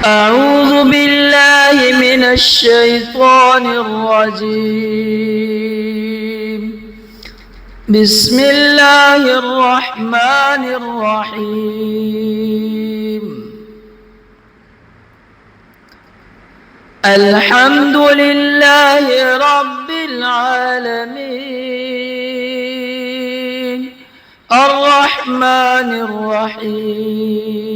أعوذ بالله من الشيطان الرجيم. بسم الله الرحمن الرحيم. الحمد لله رب العالمين الرحمن الرحيم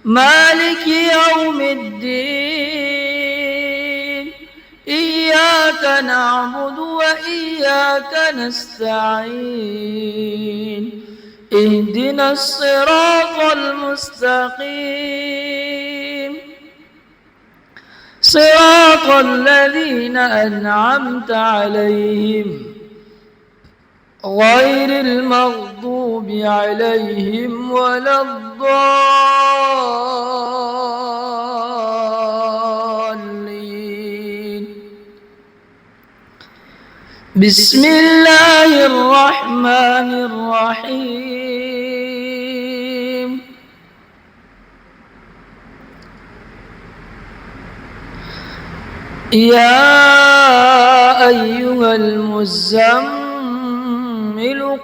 مالك يوم الدين. إياك نعبد وإياك نستعين. اهدنا الصراط المستقيم، صراط الذين أنعمت عليهم غير المغضوب عليهم ولا الضالين. بسم الله الرحمن الرحيم. يا أيها المزمل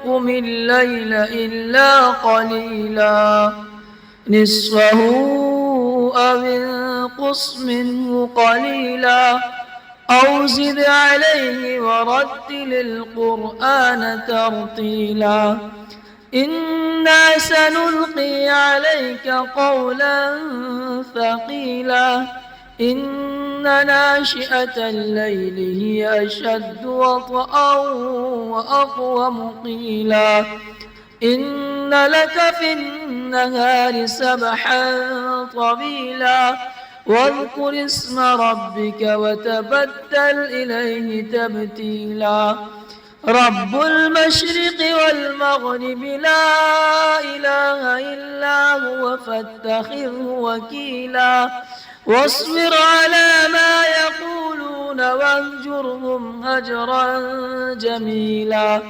قم الليل إلا قليلا نصفه أو انقص منه قليلا أو زد عليه ورتل القرآن ترتيلا. إنا سنلقي عليك قولا ثقيلا. إن ناشئة الليل هي أشد وطئا وأقوم قيلا. إن لك في النهار سبحا طويلا. واذكر اسم ربك وتبتل إليه تبتيلا. رب المشرق والمغرب لا إله إلا هو فاتخذه وكيلا. واصبر على ما يقولون واهجرهم هجرا جميلا.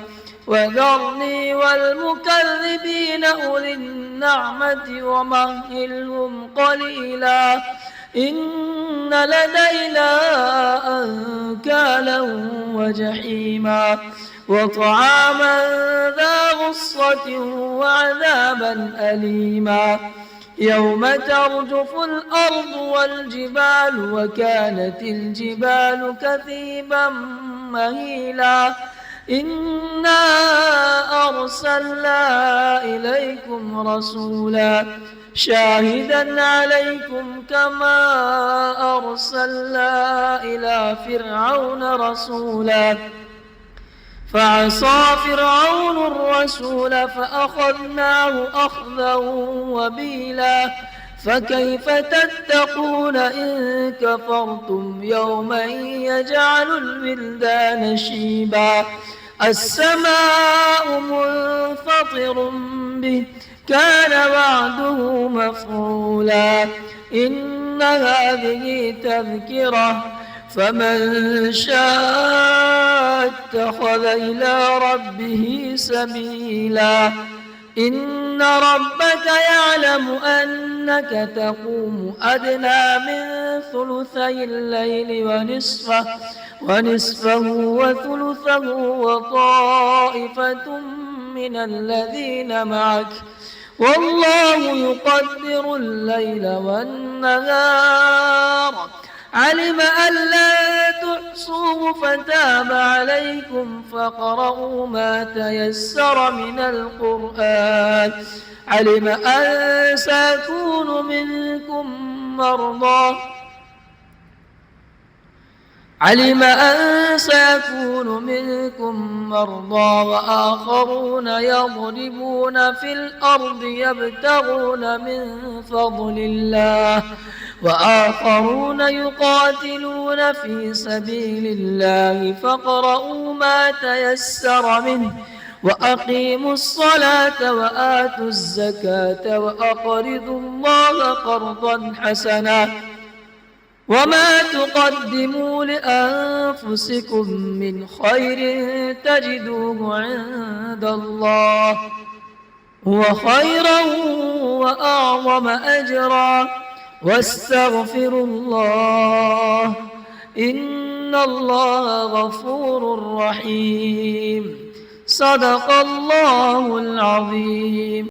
وذرني والمكذبين أولي النعمة ومهلهم قليلا. إن لدينا أنكالا وجحيما وطعاما ذا غصة وعذابا أليما. يوم ترجف الأرض والجبال وكانت الجبال كثيبا مهيلا. إنا أرسلنا إليكم رسولا شاهدا عليكم كما أرسلنا إلى فرعون رسولا فعصى فرعون الرسول فأخذناه أخذا وبيلا. فكيف تتقون إن كفرتم يوما يجعل الولدان شيبا. السماء منفطر به كان وعده مفعولا. إن هذه تذكرة فمن شاء اتخذ إلى ربه سبيلا. إن ربك يعلم أنك تقوم أدنى من ثلثي الليل ونصفه وثلثه وطائفة من الذين معك والله يقدر الليل والنهار. علم أن لا تحصوه فتاب عليكم فاقرؤوا ما تيسر من القرآن. علم أن سيكون منكم مرضى وآخرون يضربون في الأرض يبتغون من فضل الله وآخرون يقاتلون في سبيل الله فاقرؤوا ما تيسر منه وأقيموا الصلاة وآتوا الزكاة وأقرضوا الله قرضا حسنا. وما تقدموا لأنفسكم من خير تجدوه عند الله هو خيرا وأعظم أجرا واستغفروا الله إن الله غفور رحيم. صدق الله العظيم.